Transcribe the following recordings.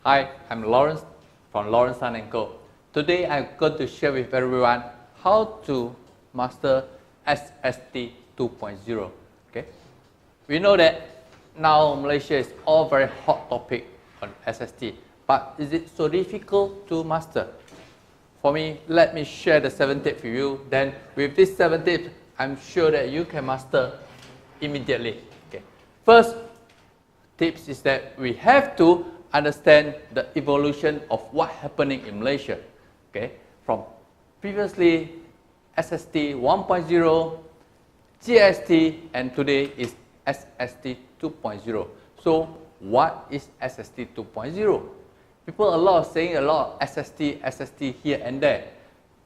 Hi, I'm Lawrence from Lawrence Sun & Co. Today I'm going to share with everyone how to master SST 2.0. Okay? We know that now Malaysia is all very hot topic on SST, but is it so difficult to master? For me, let me share the 7 tips with you. Then with these 7 tips, I'm sure that you can master immediately. Okay. First tips is that we have to understand the evolution of what's happening in Malaysia. Okay. From previously SST 1.0, GST, and today is SST 2.0. So what is SST 2.0? People saying a lot of SST here and there.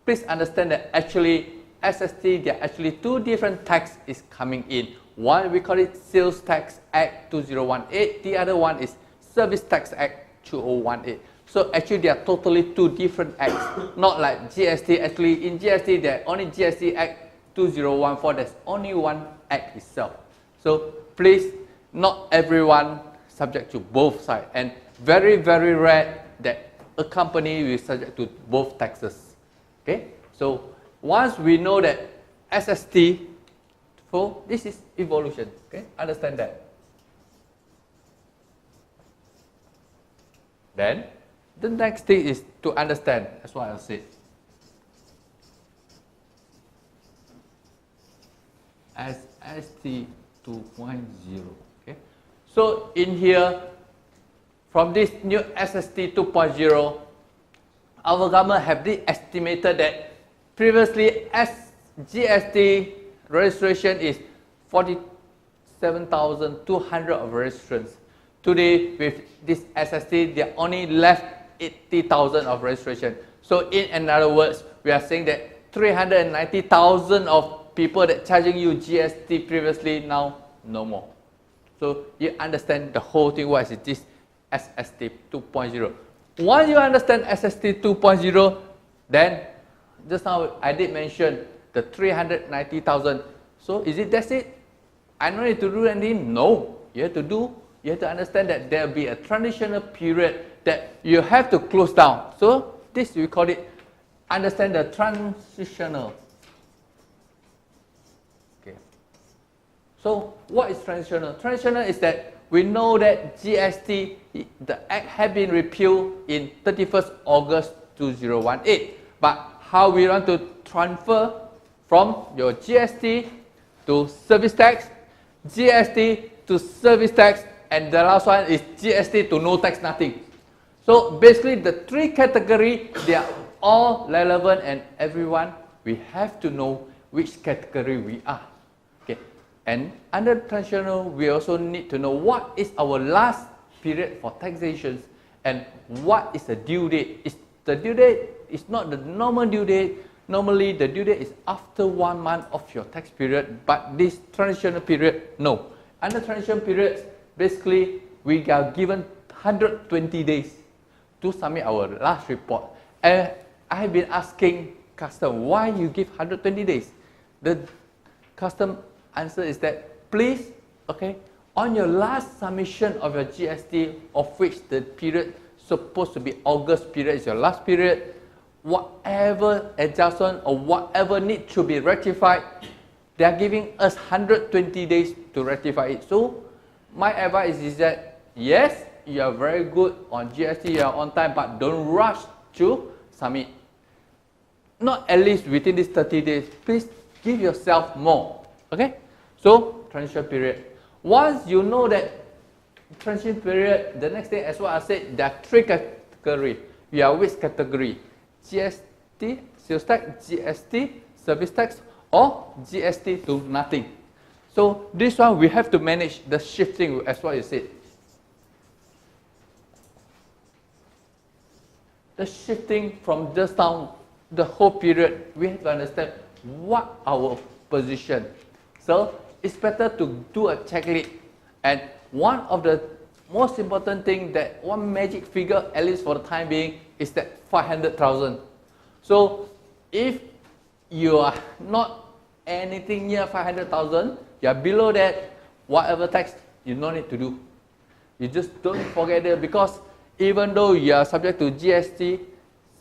Please understand that actually SST, there are actually 2 different tax is coming in. One, we call it Sales Tax Act 2018. The other one is Service Tax Act 2018. So actually there are totally 2 different acts. Not like GST. Actually in GST, there are only GST Act 2014. There's only one act itself. So please, not everyone subject to both sides. And very, very rare that a company will subject to both taxes. Okay? So once we know that SST, so this is evolution. Okay? Understand that. Then the next thing is to understand. That's what I'll say. SST 2.0. Okay? So in here, from this new SST 2.0, our government have estimated that previously GST registration is 47,200 of registrants. Today with this SST, they are only left 80,000 of registration. So in other words, we are saying that 390,000 of people that charging you GST previously, now no more. So you understand the whole thing, what is this SST 2.0. Once you understand SST 2.0, then just now I did mention the 390,000. So is it that's it? I don't need to do anything? No. You have to understand that there will be a transitional period that you have to close down. So this we call it, understand the transitional. Okay. So what is transitional? Transitional is that we know that GST, the Act had been repealed in 31st August 2018. But how we want to transfer from your GST to service tax, GST to service tax, and the last one is GST to no tax, nothing. So basically the 3 categories, they are all relevant, and everyone, we have to know which category we are. Okay. And under transitional, we also need to know what is our last period for taxation and what is the due date. The due date is not the normal due date. Normally, the due date is after 1 month of your tax period, but this transitional period, no. Under transitional periods, basically, we are given 120 days to submit our last report. And I have been asking custom, why you give 120 days? The custom answer is that, please, okay, on your last submission of your GST, of which the period supposed to be August period is your last period, whatever adjustment or whatever need to be rectified, they are giving us 120 days to rectify it. So my advice is that, yes, you are very good on GST, you are on time, but don't rush to submit. Not at least within these 30 days. Please give yourself more. Okay? So, transition period. Once you know that transition period, the next thing, as what I said, there are 3 categories. You are which category? GST, sales tax, GST, service tax, or GST to nothing. So this one we have to manage the shifting as what you said. The shifting from just down the whole period, we have to understand what our position. So it's better to do a checklist. And one of the most important thing, that one magic figure, at least for the time being, is that 500,000. So if you are not anything near 500,000, you are below that, whatever tax, you no need to do. You just don't forget it, because even though you are subject to GST,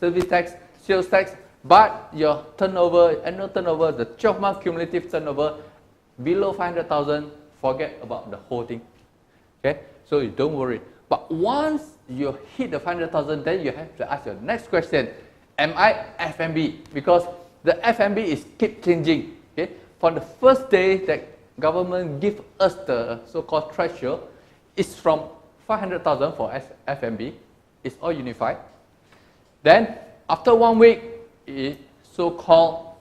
service tax, sales tax, but your turnover, annual turnover, the 12-month cumulative turnover below 500,000, forget about the whole thing. Okay, so you don't worry. But once you hit the 500,000, then you have to ask your next question: am I FMB? Because the FMB is keep changing. Okay, for the first day that government give us the so-called threshold, it's from 500,000 for FMB. It's all unified. Then after 1 week, it's so-called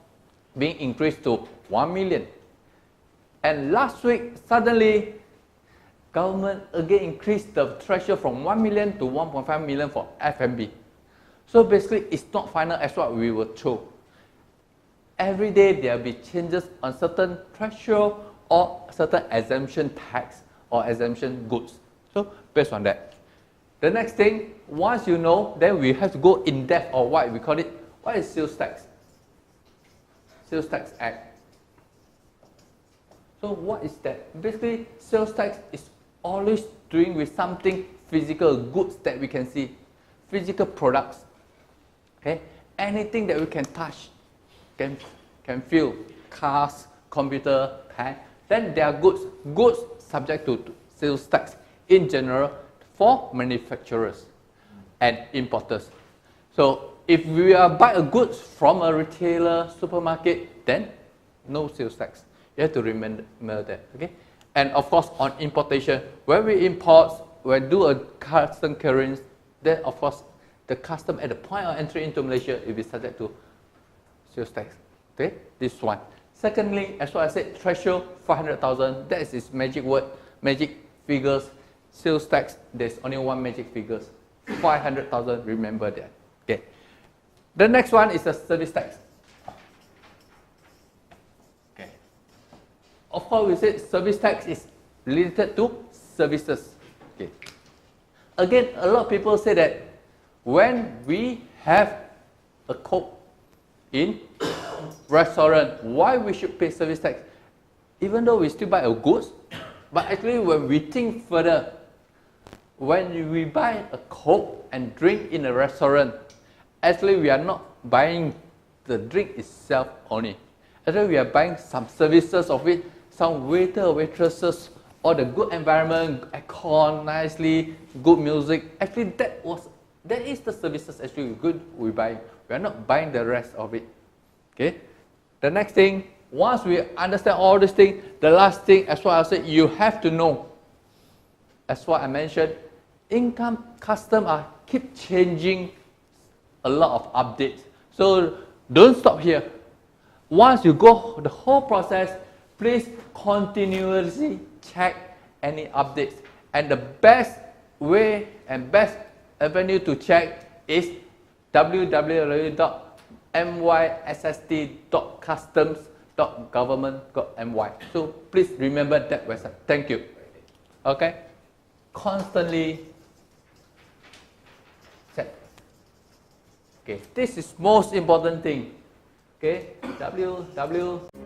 being increased to 1 million. And last week, suddenly, government again increased the threshold from 1 million to 1.5 million for FMB. So basically, it's not final as what we were told. Every day, there will be changes on certain threshold or certain exemption tax or exemption goods. So based on that. The next thing, once you know, then we have to go in depth, or what we call it, what is sales tax? Sales Tax Act. So what is that? Basically, sales tax is always doing with something physical, goods that we can see, physical products. Okay, anything that we can touch, can feel, cars, computer, pen. Then there are goods subject to sales tax in general for manufacturers and importers. So if we are buying goods from a retailer, supermarket, then no sales tax. You have to remember that, okay? And of course, on importation, when we import, when do a custom clearance, then of course, the custom at the point of entry into Malaysia will be subject to sales tax. Okay, this one. Secondly, as what I said, threshold 500,000. That is its magic word, magic figures. Sales tax, there's only one magic figures, 500,000. Remember that. Okay. The next one is the service tax. Okay. Of course, we said service tax is related to services. Okay. Again, a lot of people say that when we have a Coke in restaurant, why we should pay service tax? Even though we still buy a goods, but actually when we think further, when we buy a Coke and drink in a restaurant, actually we are not buying the drink itself only. Actually we are buying some services of it, some waiter or waitresses, or the good environment, aircon, nicely, good music. Actually that is the services actually good we buy. We are not buying the rest of it. Okay. The next thing, once we understand all these things, the last thing, as what I said, you have to know. As what I mentioned, income custom keep changing, a lot of updates. So don't stop here. Once you go the whole process, please continuously check any updates. And the best way and best avenue to check is www.mysst.customs.government.my. So please remember that website. Thank you. Okay? Constantly check. Okay, this is most important thing. Okay, www